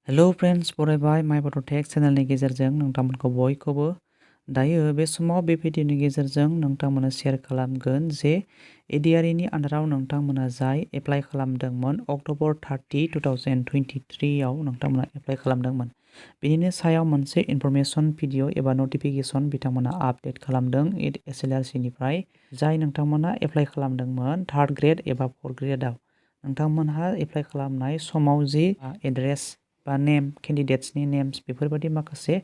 hello friends, बरायबाय माय बड' tech चेनेलनि गेजेरजों नोंथांमोनखौ बयखौबो दायो बे समाव बे भिडिअनि गेजेरजों नोंथांमोननो शेयार खालामगोन जे एडिआरइनि आन्दाराव नोंथांमोना जाय एप्लाइ खालामदोंमोन अक्ट'बर 30, 2023 आव नोंथांमोना एप्लाइ खालामदोंमोन बेनिनो सायाव मोनसे इनफरमेशन भिडिअ एबा नटिफिकेशन बिथांमोना आपडेट खालामदों एसएलआरसि निफ्राय जाय नोंथांमोना एप्लाइ खालामदोंमोन 3rd ग्रेड एबा 4th ग्रेडआव नोंथांमोनहा एप्लाइ खालामनाय समाव जि एड्रेस बा नेम केन्डिडेट्सनि नेम्स बेफोरबायदि माखासे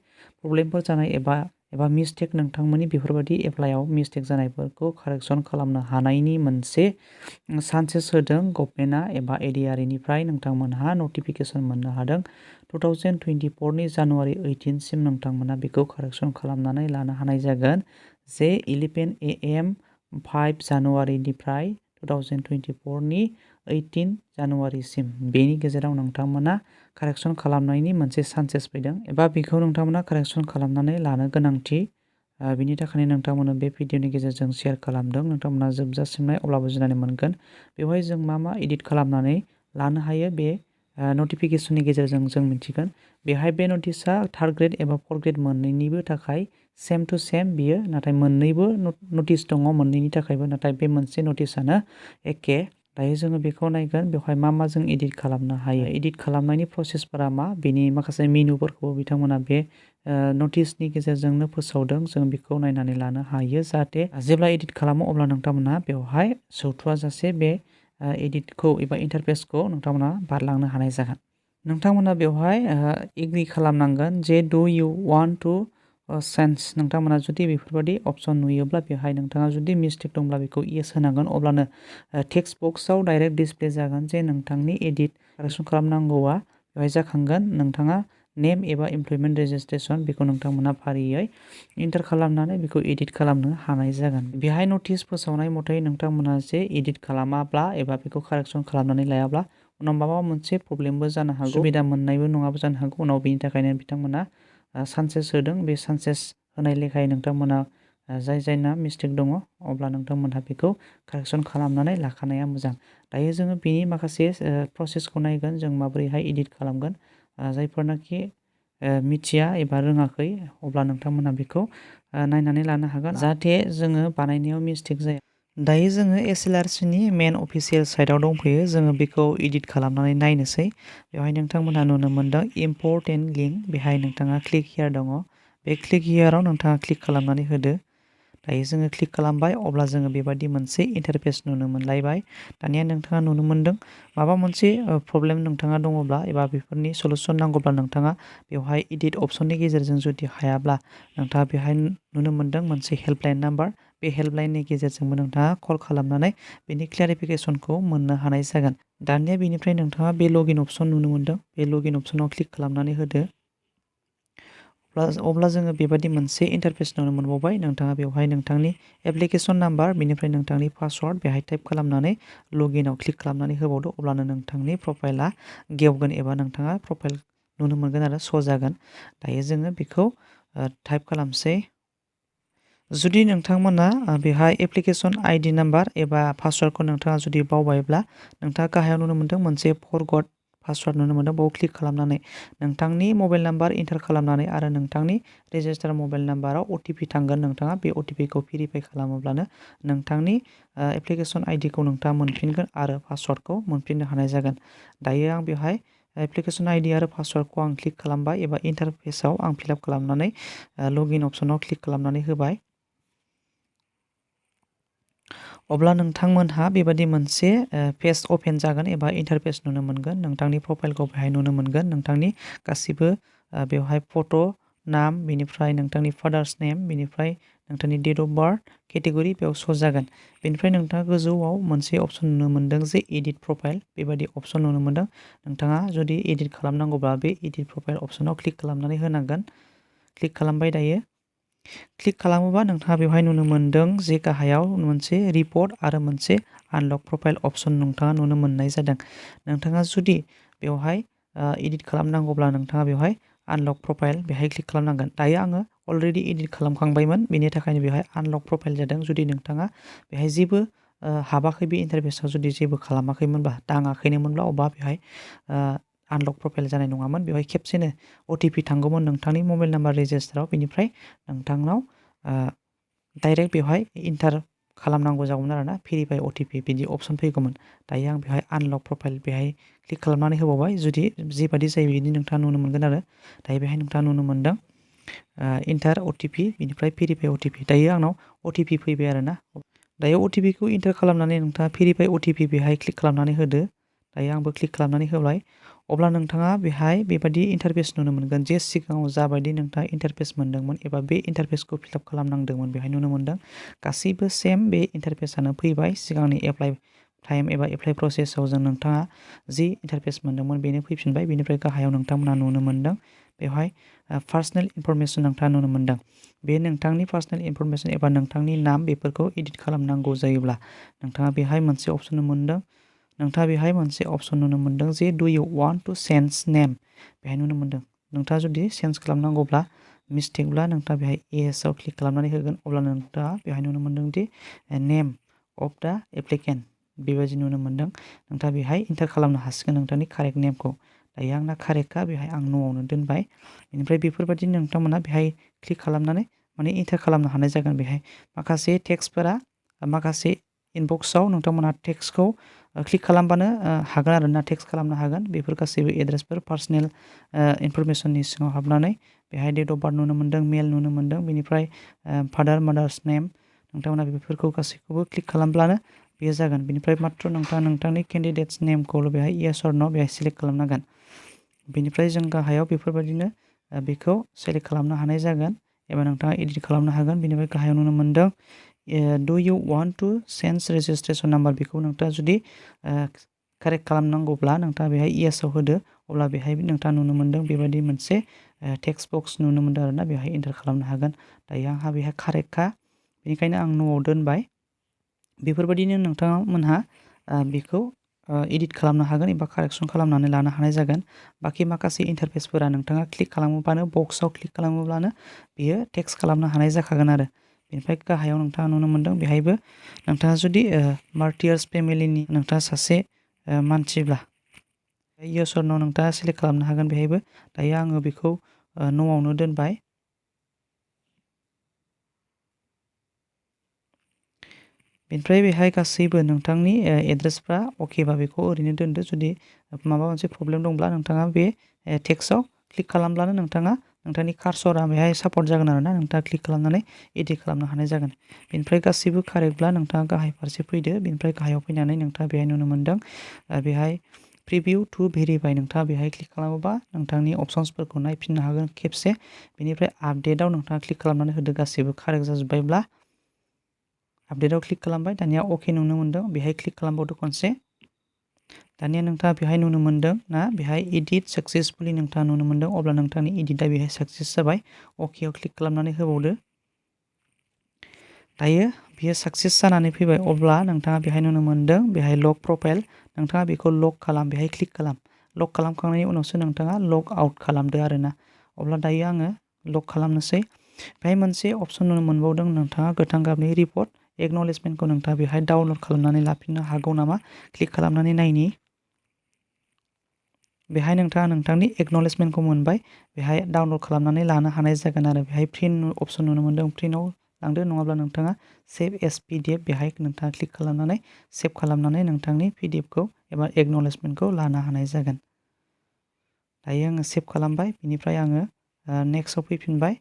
प्रब्लेमफोर जानाय एबा मिस्टेक नोंथांमोननि बेफोरबायदि एप्लाइआव मिस्टेक जानायफोरखौ कारेक्सन खालामनो हानायनि मोनसे चान्सेस होदों गभर्नमेन्टआ एबा एडिआरइनिफ्राय नोंथांमोनहा नटिफिकेशन मोननो हादों 2024 नि जानुवारि 18 सिम नोंथांमोना बेखौ कारेक्सन खालामनानै लानो हानाय जागोन जे 11 AM 5 जानुवारिनिफ्राय 2024 नि 18 जानुवारिसिम बेनि गेजेराव नोंथांमोना कारेक्सन खालामनायनि मोनसे चान्सेस फैदों एबा बेखौ नोंथांमोना कारेक्सन खालामनानै लानो गोनांथि बिनि थाखायनो नोंथांमोना बे भिडिअनि गेजेरजों शेयार खालामदों नोंथांमोना जोबजासिमनाय अब्ला बुजिनानै मोनगोन बेवहाय जों मा एडिट खालामनानै लानो हायो बे नटिफिकेशननि गेजेरजों जों मिथिगोन बेहाय बे नटिसआ 3rd ग्रेड एबा 4th ग्रेड मोननैनिबो थाखाय सेम टु सेम बियो नाथाय मोननैबो नटिस दङ मोननैनि थाखायबो नाथाय बे मोनसे नटिसआनो एखे दायो जोङो बेखौ नायगोन बेवहाय मा जों एडिट खालामनो हायो एडिट खालामनायनि प्रसेसफोरा मा बेनि माखासे मेनुफोरखौ बिथांमोना बे नटिसनि गेजेरजोंनो फोसावदों जों बेखौ नायनानै लानो हायो जाहाथे जेब्ला एडिट खालामो अब्ला नोंथांमोना बेवहाय सौथुआ जासे बे एडिटखौ एबा इन्टारफेसखौ नोंथांमोना बारलांनो हानाय जागोन नोंथांमोना बेवहाय एग्रि खालामनांगोन जे डु इउ वान्ट टु सेन्स नोंथांमोना जुदि बेफोरबायदि अपसन नुयोब्ला बेवहाय नोंथाङा जुदि मिस्टेक दंब्ला बेखौ येस होनांगोन अब्लानो टेक्स्ट बक्सआव डाइरेक्ट डिसप्ले जागोन जे नोंथांनि एडिट कारेक्सन खालामनांगौआ बेवहाय जाखांगोन नोंथाङा नेम एबा एमप्लयमेन्ट रेजिस्ट्रेसन बेखौ नोंथांमोना फारियै इन्टार खालामनानै बेखौ एडिट खालामनो हानाय जागोन बेहाय नटिस फोसावनाय मथै नोंथांमोना जे एडिट खालामाब्ला एबा बेखौ कारेक्सन खालामनानै लायाब्ला उनाव माबा मोनसे प्रब्लेमबो जानो हागौ सुबिदा मोननायबो नङाबो जानो हागौ उनाव बेनि थाखायनो बिथांमोना चान्सेस होदों बे चान्सेस होनाय लेखायै नोंथांमोना जायना मिस्टेक दङ अब्ला नोंथांमोनहा बेखौ कारेक्सन खालामनानै लाखानाया मोजां दायो जोङो बेनि माखासे प्रसेसखौ नायगोन जों माबोरैहाय एडिट खालामगोन जायफोरनाखि मिथिया एबा रोङाखै अब्ला नोंथांमोना बेखौ नायनानै लानो हागोन जाहाथे जोङो बानायनायाव मिस्टेक जाया दायो जोङो एसएलआरसिनि मेन अफिसियेल साइटआव दंफैयो जोङो बेखौ एडिट खालामनानै नायनोसै बेवहाय नोंथांमोनहा नुनो मोनदों इम्परटेन्ट लिंक बेहाय नोंथाङा क्लिक हियार दङ बे क्लिक हियाराव नोंथाङा क्लिक खालामनानै होदो दायो जोङो क्लिक खालामबाय अब्ला जोङो बेबायदि मोनसे इन्टारफेस नुनो मोनलायबाय दानिया नोंथाङा नुनो मोनदों माबा मोनसे प्रब्लेम नोंथाङा दङब्ला एबा बेफोरनि सलुसन नांगौब्ला नोंथाङा बेवहाय एडिट अपसननि गेजेरजों जुदि हायाब्ला नोंथाङा बेहाय नुनो मोनदों मोनसे हेल्पलाइन नाम्बार बे हेल्पलाइननि गेजेरजोंबो नोंथाङा कल खालामनानै बेनि क्लियारिफिकेसनखौ मोननो हानाय जागोन दानिया बेनिफ्राय नोंथाङा बे लगिन अपसन नुनो मोनदों बे लगिन अपसनाव क्लिक खालामनानै होदो अब्ला जोङो बेबायदि मोनसे इन्टारफेस नुनो मोनबावबाय नोंथाङा बेवहाय नोंथांनि एप्लिकेशन नाम्बार बेनिफ्राय नोंथांनि पासवार्ड बेहाय टाइप खालामनानै लगिनआव क्लिक खालामनानै होबावदो अब्लानो नोंथांनि प्रफाइला गेवगोन एबा नोंथाङा प्रफाइल नुनो मोनगोन आरो श' जागोन दायो जोङो बेखौ टाइप खालामसै जुदि नोंथांमोना बेहाय एप्लिकेशन आइडि नाम्बार एबा पासवार्डखौ नोंथाङा जुदि बावबायब्ला नोंथाङा गाहायाव नुनो मोनदों मोनसे फरगट पासवार्ड नुनो मोनदों बेयाव क्लिक खालामनानै नोंथांनि मबाइल नाम्बार इन्टार खालामनानै आरो नोंथांनि रेजिस्टार मबाइल नाम्बाराव अटिपि थांगोन नोंथाङा बे अटिपिखौ भेरिफाइ खालामोब्लानो नोंथांनि एप्लिकेशन आइडिखौ नोंथाङा मोनफिनगोन आरो पासवार्डखौ मोनफिननो हानाय जागोन दायो आं बेवहाय एप्लिकेशन आइडि आरो पासवार्डखौ आं क्लिक खालामबाय एबा इन्टारफेसाव आं फिलआप खालामनानै लगिन अपसनाव क्लिक खालामनानै होबाय अब्ला नोंथांमोनहा बेबायदि मोनसे पेज अपेन जागोन एबा इन्टारफेस नुनो मोनगोन नोंथांनि प्रफाइलखौ बेहाय नुनो मोनगोन नोंथांनि गासिबो बेवहाय फट' नाम बेनिफ्राय नोंथांनि फादार्स नेम बेनिफ्राय नोंथांनि डेट अफ बार्थ केटेगरि बेयाव श' जागोन बेनिफ्राय नोंथाङा गोजौआव मोनसे अपसन नुनो मोनदों जे एडिट प्रफाइल बेबायदि अपसन नुनो मोनदों नोंथाङा जुदि एडिट खालामनांगौब्ला बे एडिट प्रफाइल अपसनाव क्लिक खालामनानै होनांगोन क्लिक खालामबाय दायो क्लिक खालामोबा नोंथाङा बेवहाय नुनो मोनदों जे गाहायाव मोनसे रिपर्ट आरो मोनसे आनलक प्रफाइल अपसन नोंथाङा नुनो मोननाय जादों नोंथाङा जुदि बेवहाय एडिट खालामनांगौब्ला नोंथाङा बेवहाय आनलक प्रफाइल बेहाय क्लिक खालामनांगोन दायो आङो अलरेडि एडिट खालामखांबायमोन बेनि थाखायनो बेवहाय आनलक प्रफाइल जादों जुदि नोंथाङा बेहाय जेबो हाबाखै बे इन्टारफेसाव जुदि जेबो खालामाखैमोनबा दाङाखैनोमोनब्ला अब्ला बेहाय आनलक प्रफाइल जानाय नङामोन बेवहाय खेबसेनो OTP थांगौमोन नोंथांनि मबाइल नाम्बार रेजिस्टाराव बेनिफ्राय नोंथांनाव डाइरेक्ट बेवहाय इन्टार खालामनांगौ जागौमोन आरोना भेरिफाइ OTP बिदि अपसन फैगौमोन दायो आं बेवहाय आनलक प्रफाइल बेहाय क्लिक खालामनानै होबावबाय जुदि जिबादि जायो बिदि नोंथाङा नुनो मोनगोन आरो दायो बेहाय नोंथाङा नुनो मोनदों इन्टार OTP बिनिफ्राय भेरिफाइ OTP दायो आंनाव OTP फैबाय आरोना दायो OTP खौ इन्टार खालामनानै नोंथाङा भेरिफाइ OTP बेहाय क्लिक खालामनानै होदो दायो आंबो क्लिक खालामनानै होबाय अब्ला नोंथाङा बेहाय बेबादि इन्टारफेस नुनो मोनगोन जे सिगाङाव जाबायदि नोंथाङा इन्टारफेस मोनदोंमोन एबा बे इन्टारफेसखौ फिलआप खालामनांदोंमोन बेहाय नुनो मोनदों गासैबो सेम बे इन्टारफेसानो फैबाय सिगांनि एप्लाइ टाइम एबा एप्लाइ प्रसेसआव जों नोंथाङा जि इन्टारफेस मोनदोंमोन बेनो फैफिनबाय बेनिफ्राय गाहायाव नोंथांमोना नुनो मोनदों बेवहाय पार्सनेल इनफरमेसन नोंथाङा नुनो मोनदों बे नोंथांनि पार्सनेल इनफरमेसन एबा नोंथांनि नाम बेफोरखौ एडिट खालामनांगौ जायोब्ला नोंथाङा बेहाय मोनसे अपसन मोनदों नोंथाङा बेहाय मोनसे अपसन नुनो मोनदों जे डु इउ वान्ट टु चेन्ज नेम बेहाय नुनो मोनदों नोंथाङा जुदि चेन्ज खालामनांगौब्ला मिस्टेकब्ला नोंथाङा बेहाय येसआव क्लिक खालामनानै होगोन अब्ला नोंथाङा बेहाय नुनो मोनदों दि नेम अफ दा एप्लिकेन्ट बेबायदि नुनो मोनदों नोंथाङा बेहाय इन्टार खालामनो हासिगोन नोंथांनि कारेक्ट नेमखौ दायो आंना कारेक्टखा बेहाय आं न'आवनो दोनबाय बेनिफ्राय बेफोरबायदि नोंथांमोना बेहाय क्लिक खालामनानै माने इन्टार खालामनो हानाय जागोन बेहाय माखासे टेक्सटफोरा माखासे इनबक्सआव नोंथांमोना टेक्सटखौ क्लिक खालामबानो हागोन आरोना टेक्स्ट खालामनो हागोन बेफोर गासैबो एड्रेसफोर पार्सनेल इनफरमेसननि सिङाव हाबनानै बेहाय डेट अफ बार्थ नुनो मोनदों मेल नुनो मोनदों बेनिफ्राय फादार मादार्स नेम नोंथांमोना बेफोरखौ गासैखौबो क्लिक खालामब्लानो बेयो जागोन बेनिफ्राय मात्र नोंथाङा नोंथांनि केन्डिडेट्स नेमखौल' बेहाय येस अर नो बेहाय सिलेक्ट खालामनांगोन बेनिफ्राय जों गाहायाव बेफोरबायदिनो बेखौ सेलेक्ट खालामनो हानाय जागोन एबा नोंथाङा एडिट खालामनो हागोन बेनिफ्राय गाहायाव नुनो मोनदों do you want to change registration number बेखौ नोंथाङा जुदि कारेक्ट खालामनांगौब्ला नोंथाङा बेहाय येसआव होदो अब्ला बेहाय नोंथाङा नुनो मोनदों बेबायदि मोनसे टेक्स्ट बक्स नुनो मोनदों आरोना बेहाय इन्टार खालामनो हागोन दायो आंहा बेहाय कारेक्टखा बेनिखायनो आं न'आव दोनबाय बेफोरबायदिनो नोंथांमोनहा बेखौ एडिट खालामनो हागोन एबा कारेक्सन खालामनानै लानो हानाय जागोन बाखि माखासे इन्टारफेसफोरा नोंथाङा क्लिक खालामोब्लानो बक्सआव क्लिक खालामोब्लानो बियो टेक्स्ट खालामनो हानाय जाखागोन आरो बेनिफ्राय गाहायाव नोंथाङा नुनो मोनदों बेहायबो नोंथाङा जुदि मार्टियार्स फेमिलिनि नोंथाङा सासे मानसिब्ला येस अर नो नोंथाङा सेलेक्ट खालामनो हागोन बेहायबो दायो आङो बेखौ न'आवनो दोनबाय बेनिफ्राय बेहाय गासैबो नोंथांनि एड्रेसफ्रा अकेबा बेखौ ओरैनो दोनदो जुदि माबा मोनसे प्रब्लेम दंब्ला नोंथाङा बे टेक्स्टआव क्लिक खालामब्लानो नोंथांनि कार्सरा बेहाय सापर्ट जागोन आरोना नोंथाङा क्लिक खालामनानै एडिट खालामनो हानाय जागोन बेनिफ्राय गासैबो कारेक्टब्ला नोंथाङा गाहाय फारसे फैदो बेनिफ्राय गाहायाव फैनानै नोंथाङा बेहाय नुनो मोनदों बेहाय प्रिभिउ टु भेरिफाइ नोंथाङा बेहाय क्लिक खालामोबा नोंथांनि अपसन्सफोरखौ नायफिननो हागोन खेबसे बेनिफ्राय आपडेटआव नोंथाङा क्लिक खालामनानै होदो गासैबो कारेक्ट जाजोब्बायब्ला आपडेटआव क्लिक खालामबाय दानिया अके नुनो मोनदों बेहाय क्लिक खालामबावदो खनसे दानिया नोंथाङा बेहाय नुनो मोनदों ना बेहाय एडिट साक्सेसफुलि नोंथाङा नुनो मोनदों अब्ला नोंथांनि एडिटआ बेहाय साक्सेस जाबाय अकेआव क्लिक खालामनानै होबावदो दायो बियो साक्सेस जानानै फैबाय अब्ला नोंथाङा बेहाय नुनो मोनदों बेहाय लक प्रफाइल नोंथाङा बेखौ लक खालाम बेहाय क्लिक खालाम लक खालामखांनायनि उनावसो नोंथाङा लक आउट खालामदो आरोना अब्ला दायो आङो लक खालामनोसै बेहाय मोनसे अपसन नुनो मोनबावदों नोंथाङा गोथां गाबनि रिपर्ट एक्न'लेजमेन्टखौ नोंथाङा बेहाय डाउनलड खालामनानै लाफिननो हागौ नामा क्लिक खालामनानै नायनि बेहाय नोंथाङा नोंथांनि एक्न'लेजमेन्टखौ मोनबाय बेहाय डाउनलड खालामनानै लानो हानाय जागोन आरो बेहाय प्रिन्ट अपसन नुनो मोनदों प्रिन्टआव लांदो नङाब्ला नोंथाङा सेभ एस PDF बेहाय नोंथाङा क्लिक खालामनानै सेभ खालामनानै नोंथांनि PDFखौ एबा एक्न'लेजमेन्टखौ लानो हानाय जागोन दायो आङो सेभ खालामबाय बेनिफ्राय आङो नेक्स्टआव फैफिनबाय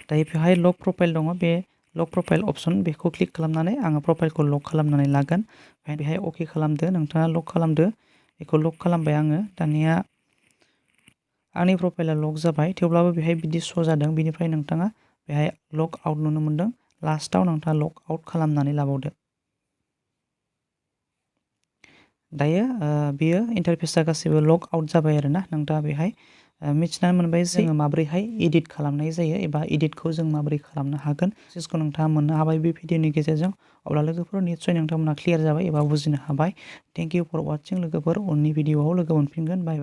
दायो बेहाय लक प्रफाइल दङ बे लक प्रफाइल अपसन बेखौ क्लिक खालामनानै आङो प्रफाइलखौ लक खालामनानै लागोन बेहाय अके खालामदो नोंथाङा लक खालामदो बेखौ लक खालामबाय आङो दानिया आंनि प्रफाइला लक जाबाय थेवब्लाबो बेहाय बिदि श' जादों बेनिफ्राय नोंथाङा बेहाय लक आउट नुनो मोनदों लास्टआव नोंथाङा लक आउट खालामनानै लाबावदो दायो बियो इन्टारफेसआ गासैबो लक आउट जाबाय आरोना नोंथाङा बेहाय मिथिनानै मोनबाय जोङो माबोरैहाय एडिट खालामनाय जायो एबा एडिटखौ जों माबोरै खालामनो हागोन प्रसेसखौ नोंथाङा मोननो हाबाय बे भिडिअनि गेजेरजों अब्ला लोगोफोर निस्सय नोंथांमोना क्लियार जाबाय एबा बुजिनो हाबाय थेंक इउ फर वाचिं लोगोफोर उननि भिडिअआव लोगो मोनफिनगोन बाय